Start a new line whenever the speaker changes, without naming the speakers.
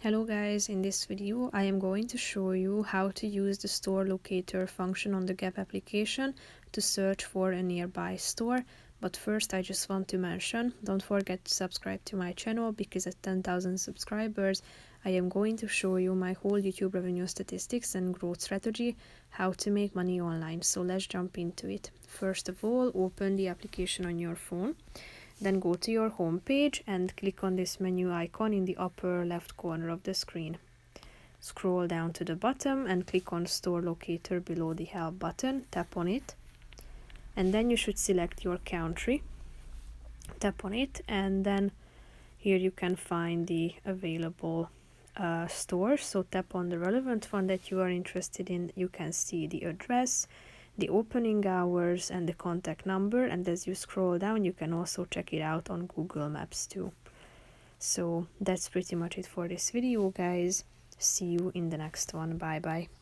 Hello guys, in this video I am going to show you how to use the store locator function on the Gap application to search for a nearby store. But first I just want to mention, don't forget to subscribe to my channel because at 10,000 subscribers I am going to show you my whole YouTube revenue statistics and growth strategy, how to make money online. So let's jump into it. First of all, open the application on your phone. Then go to your home page and click on this menu icon in the upper left corner of the screen. Scroll down to the bottom and click on Store Locator below the Help button. Tap on it. And then you should select your country. Tap on it, and then here you can find the available stores. So tap on the relevant one that you are interested in. You can see the address, the opening hours, and the contact number, and as you scroll down you can also check it out on Google Maps too. So that's pretty much it for this video, guys. See you in the next one. Bye bye.